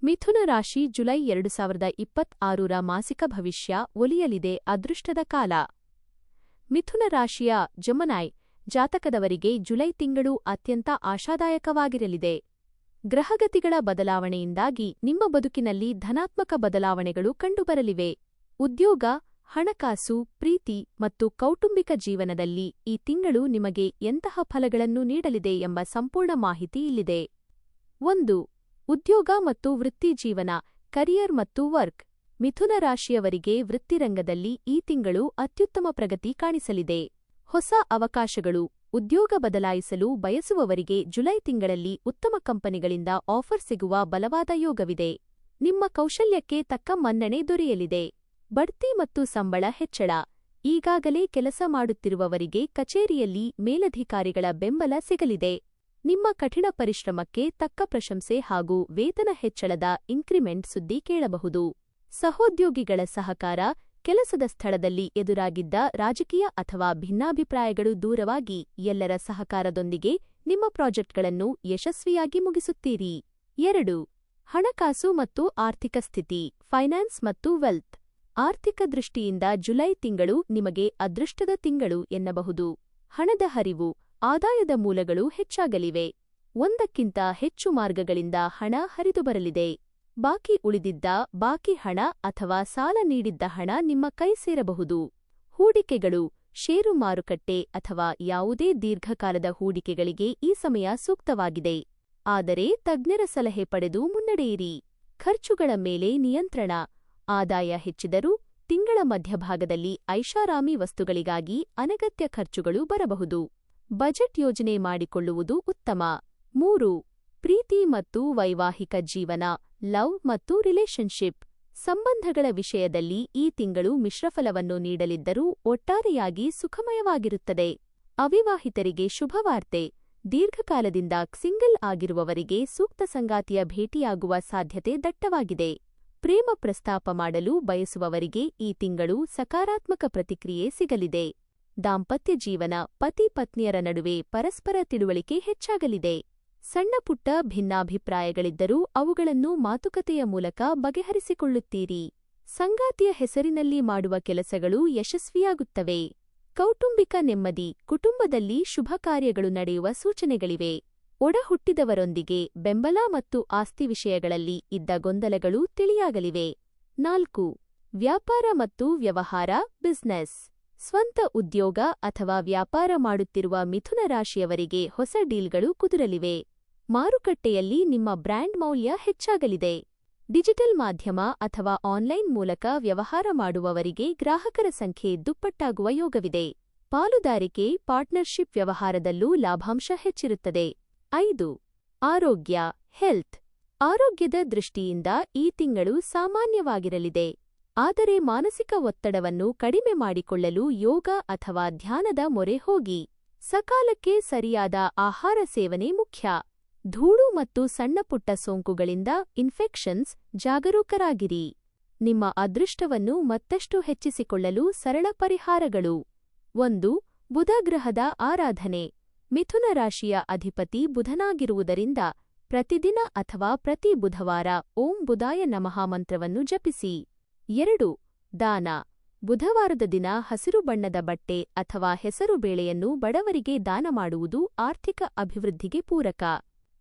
ಮಿಥುನ ರಾಶಿ ಜುಲೈ 2026ರ ಮಾಸಿಕ ಭವಿಷ್ಯ ಒಲಿಯಲಿದೆ ಅದೃಷ್ಟದ ಕಾಲ. ಮಿಥುನ ರಾಶಿಯ ಜಮನಾಯ್ ಜಾತಕದವರಿಗೆ ಜುಲೈ ತಿಂಗಳು ಅತ್ಯಂತ ಆಶಾದಾಯಕವಾಗಿರಲಿದೆ. ಗ್ರಹಗತಿಗಳ ಬದಲಾವಣೆಯಿಂದಾಗಿ ನಿಮ್ಮ ಬದುಕಿನಲ್ಲಿ ಧನಾತ್ಮಕ ಬದಲಾವಣೆಗಳು ಕಂಡುಬರಲಿವೆ. ಉದ್ಯೋಗ, ಹಣಕಾಸು, ಪ್ರೀತಿ ಮತ್ತು ಕೌಟುಂಬಿಕ ಜೀವನದಲ್ಲಿ ಈ ತಿಂಗಳು ನಿಮಗೆ ಎಂತಹ ಫಲಗಳನ್ನು ನೀಡಲಿದೆ ಎಂಬ ಸಂಪೂರ್ಣ ಮಾಹಿತಿ ಇಲ್ಲಿದೆ. 1. ಉದ್ಯೋಗ ಮತ್ತು ವೃತ್ತಿಜೀವನ, ಕರಿಯರ್ ಮತ್ತು ವರ್ಕ್. ಮಿಥುನ ರಾಶಿಯವರಿಗೆ ವೃತ್ತಿರಂಗದಲ್ಲಿ ಈ ತಿಂಗಳು ಅತ್ಯುತ್ತಮ ಪ್ರಗತಿ ಕಾಣಿಸಲಿದೆ. ಹೊಸ ಅವಕಾಶಗಳು, ಉದ್ಯೋಗ ಬದಲಾಯಿಸಲು ಬಯಸುವವರಿಗೆ ಜುಲೈ ತಿಂಗಳಲ್ಲಿ ಉತ್ತಮ ಕಂಪನಿಗಳಿಂದ ಆಫರ್ ಸಿಗುವ ಬಲವಾದ ಯೋಗವಿದೆ. ನಿಮ್ಮ ಕೌಶಲ್ಯಕ್ಕೆ ತಕ್ಕ ಮನ್ನಣೆ ದೊರೆಯಲಿದೆ. ಬಡ್ತಿ ಮತ್ತು ಸಂಬಳ ಹೆಚ್ಚಳ. ಈಗಾಗಲೇ ಕೆಲಸ ಮಾಡುತ್ತಿರುವವರಿಗೆ ಕಚೇರಿಯಲ್ಲಿ ಮೇಲಧಿಕಾರಿಗಳ ಬೆಂಬಲ ಸಿಗಲಿದೆ. ನಿಮ್ಮ ಕಠಿಣ ಪರಿಶ್ರಮಕ್ಕೆ ತಕ್ಕ ಪ್ರಶಂಸೆ ಹಾಗೂ ವೇತನ ಹೆಚ್ಚಳದ ಇನ್ಕ್ರಿಮೆಂಟ್ ಸುದ್ದಿ ಕೇಳಬಹುದು. ಸಹೋದ್ಯೋಗಿಗಳ ಸಹಕಾರ, ಕೆಲಸದ ಸ್ಥಳದಲ್ಲಿ ಎದುರಾಗಿದ್ದ ರಾಜಕೀಯ ಅಥವಾ ಭಿನ್ನಾಭಿಪ್ರಾಯಗಳು ದೂರವಾಗಿ ಎಲ್ಲರ ಸಹಕಾರದೊಂದಿಗೆ ನಿಮ್ಮ ಪ್ರಾಜೆಕ್ಟ್ಗಳನ್ನು ಯಶಸ್ವಿಯಾಗಿ ಮುಗಿಸುತ್ತೀರಿ. 2. ಹಣಕಾಸು ಮತ್ತು ಆರ್ಥಿಕ ಸ್ಥಿತಿ, ಫೈನಾನ್ಸ್ ಮತ್ತು ವೆಲ್ತ್. ಆರ್ಥಿಕ ದೃಷ್ಟಿಯಿಂದ ಜುಲೈ ತಿಂಗಳು ನಿಮಗೆ ಅದೃಷ್ಟದ ತಿಂಗಳು ಎನ್ನಬಹುದು. ಹಣದ ಹರಿವು, ಆದಾಯದ ಮೂಲಗಳು ಹೆಚ್ಚಾಗಲಿವೆ. ಒಂದಕ್ಕಿಂತ ಹೆಚ್ಚು ಮಾರ್ಗಗಳಿಂದ ಹಣ ಹರಿದುಬರಲಿದೆ. ಬಾಕಿ ಉಳಿದಿದ್ದ ಬಾಕಿ ಹಣ ಅಥವಾ ಸಾಲ ನೀಡಿದ್ದ ಹಣ ನಿಮ್ಮ ಕೈ ಸೇರಬಹುದು. ಹೂಡಿಕೆಗಳು, ಷೇರು ಮಾರುಕಟ್ಟೆ ಅಥವಾ ಯಾವುದೇ ದೀರ್ಘಕಾಲದ ಹೂಡಿಕೆಗಳಿಗೆ ಈ ಸಮಯ ಸೂಕ್ತವಾಗಿದೆ. ಆದರೆ ತಜ್ಞರ ಸಲಹೆ ಪಡೆದು ಮುನ್ನಡೆಯಿರಿ. ಖರ್ಚುಗಳ ಮೇಲೆ ನಿಯಂತ್ರಣ. ಆದಾಯ ಹೆಚ್ಚಿದರೂ ತಿಂಗಳ ಮಧ್ಯಭಾಗದಲ್ಲಿ ಐಷಾರಾಮಿ ವಸ್ತುಗಳಿಗಾಗಿ ಅನಗತ್ಯ ಖರ್ಚುಗಳು ಬರಬಹುದು. ಬಜೆಟ್ ಯೋಜನೆ ಮಾಡಿಕೊಳ್ಳುವುದು ಉತ್ತಮ. 3. ಪ್ರೀತಿ ಮತ್ತು ವೈವಾಹಿಕ ಜೀವನ, ಲವ್ ಮತ್ತು ರಿಲೇಶನ್ಶಿಪ್. ಸಂಬಂಧಗಳ ವಿಷಯದಲ್ಲಿ ಈ ತಿಂಗಳು ಮಿಶ್ರಫಲವನ್ನು ನೀಡಲಿದ್ದರೂ ಒಟ್ಟಾರೆಯಾಗಿ ಸುಖಮಯವಾಗಿರುತ್ತದೆ. ಅವಿವಾಹಿತರಿಗೆ ಶುಭವಾರ್ತೆ. ದೀರ್ಘಕಾಲದಿಂದ ಸಿಂಗಲ್ ಆಗಿರುವವರಿಗೆ ಸೂಕ್ತ ಸಂಗಾತಿಯ ಭೇಟಿಯಾಗುವ ಸಾಧ್ಯತೆ ದಟ್ಟವಾಗಿದೆ. ಪ್ರೇಮ ಪ್ರಸ್ತಾಪ ಮಾಡಲು ಬಯಸುವವರಿಗೆ ಈ ತಿಂಗಳು ಸಕಾರಾತ್ಮಕ ಪ್ರತಿಕ್ರಿಯೆ ಸಿಗಲಿದೆ. ದಾಂಪತ್ಯ ಜೀವನ, ಪತಿ ಪತ್ನಿಯರ ನಡುವೆ ಪರಸ್ಪರ ತಿಳುವಳಿಕೆ ಹೆಚ್ಚಾಗಲಿದೆ. ಸಣ್ಣಪುಟ್ಟ ಭಿನ್ನಾಭಿಪ್ರಾಯಗಳಿದ್ದರೂ ಅವುಗಳನ್ನು ಮಾತುಕತೆಯ ಮೂಲಕ ಬಗೆಹರಿಸಿಕೊಳ್ಳುತ್ತೀರಿ. ಸಂಗಾತಿಯ ಹೆಸರಿನಲ್ಲಿ ಮಾಡುವ ಕೆಲಸಗಳು ಯಶಸ್ವಿಯಾಗುತ್ತವೆ. ಕೌಟುಂಬಿಕ ನೆಮ್ಮದಿ, ಕುಟುಂಬದಲ್ಲಿ ಶುಭ ಕಾರ್ಯಗಳು ನಡೆಯುವ ಸೂಚನೆಗಳಿವೆ. ಒಡಹುಟ್ಟಿದವರೊಂದಿಗೆ ಬೆಂಬಲ ಮತ್ತು ಆಸ್ತಿ ವಿಷಯಗಳಲ್ಲಿ ಇದ್ದ ಗೊಂದಲಗಳು ತಿಳಿಯಾಗಲಿವೆ. 4. ವ್ಯಾಪಾರ ಮತ್ತು ವ್ಯವಹಾರ, ಬಿಸ್ನೆಸ್. ಸ್ವಂತ ಉದ್ಯೋಗ ಅಥವಾ ವ್ಯಾಪಾರ ಮಾಡುತ್ತಿರುವ ಮಿಥುನ ರಾಶಿಯವರಿಗೆ ಹೊಸ ಡೀಲ್ಗಳು ಕುದುರಲಿವೆ. ಮಾರುಕಟ್ಟೆಯಲ್ಲಿ ನಿಮ್ಮ ಬ್ರ್ಯಾಂಡ್ ಮೌಲ್ಯ ಹೆಚ್ಚಾಗಲಿದೆ. ಡಿಜಿಟಲ್ ಮಾಧ್ಯಮ ಅಥವಾ ಆನ್ಲೈನ್ ಮೂಲಕ ವ್ಯವಹಾರ ಮಾಡುವವರಿಗೆ ಗ್ರಾಹಕರ ಸಂಖ್ಯೆ ದುಪ್ಪಟ್ಟಾಗುವ ಯೋಗವಿದೆ. ಪಾಲುದಾರಿಕೆ, ಪಾರ್ಟ್ನರ್ಶಿಪ್ ವ್ಯವಹಾರದಲ್ಲೂ ಲಾಭಾಂಶ ಹೆಚ್ಚಿರುತ್ತದೆ. 5. ಆರೋಗ್ಯ, ಹೆಲ್ತ್. ಆರೋಗ್ಯದ ದೃಷ್ಟಿಯಿಂದ ಈ ತಿಂಗಳು ಸಾಮಾನ್ಯವಾಗಿರಲಿದೆ. ಆದರೆ ಮಾನಸಿಕ ಒತ್ತಡವನ್ನು ಕಡಿಮೆ ಮಾಡಿಕೊಳ್ಳಲು ಯೋಗ ಅಥವಾ ಧ್ಯಾನದ ಮೊರೆ ಹೋಗಿ. ಸಕಾಲಕ್ಕೆ ಸರಿಯಾದ ಆಹಾರ ಸೇವನೆ ಮುಖ್ಯ. ಧೂಳು ಮತ್ತು ಸಣ್ಣಪುಟ್ಟ ಸೋಂಕುಗಳಿಂದ ಇನ್ಫೆಕ್ಷನ್ಸ್, ಜಾಗರೂಕರಾಗಿರಿ. ನಿಮ್ಮ ಅದೃಷ್ಟವನ್ನು ಮತ್ತಷ್ಟು ಹೆಚ್ಚಿಸಿಕೊಳ್ಳಲು ಸರಳ ಪರಿಹಾರಗಳು. 1. ಬುಧ ಗ್ರಹದ ಆರಾಧನೆ. ಮಿಥುನ ರಾಶಿಯ ಅಧಿಪತಿ ಬುಧನಾಗಿರುವುದರಿಂದ ಪ್ರತಿದಿನ ಅಥವಾ ಪ್ರತಿ ಬುಧವಾರ ಓಂ ಬುಧಾಯ ನಮಃ ಮಂತ್ರವನ್ನು ಜಪಿಸಿ. 2. ದಾನ. ಬುಧವಾರದ ದಿನ ಹಸಿರು ಬಣ್ಣದ ಬಟ್ಟೆ ಅಥವಾ ಹೆಸರು ಬೇಳೆಯನ್ನು ಬಡವರಿಗೆ ದಾನ ಮಾಡುವುದು ಆರ್ಥಿಕ ಅಭಿವೃದ್ಧಿಗೆ ಪೂರಕ.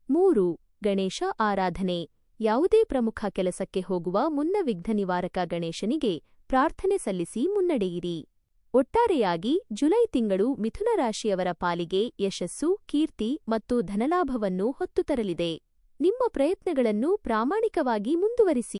3. ಗಣೇಶ ಆರಾಧನೆ. ಯಾವುದೇ ಪ್ರಮುಖ ಕೆಲಸಕ್ಕೆ ಹೋಗುವ ಮುನ್ನ ವಿಘ್ನ ನಿವಾರಕ ಗಣೇಶನಿಗೆ ಪ್ರಾರ್ಥನೆ ಸಲ್ಲಿಸಿ ಮುನ್ನಡೆಯಿರಿ. ಒಟ್ಟಾರೆಯಾಗಿ ಜುಲೈ ತಿಂಗಳು ಮಿಥುನ ರಾಶಿಯವರ ಪಾಲಿಗೆ ಯಶಸ್ಸು, ಕೀರ್ತಿ ಮತ್ತು ಧನಲಾಭವನ್ನು ಹೊತ್ತು ತರಲಿದೆ. ನಿಮ್ಮ ಪ್ರಯತ್ನಗಳನ್ನು ಪ್ರಾಮಾಣಿಕವಾಗಿ ಮುಂದುವರಿಸಿ.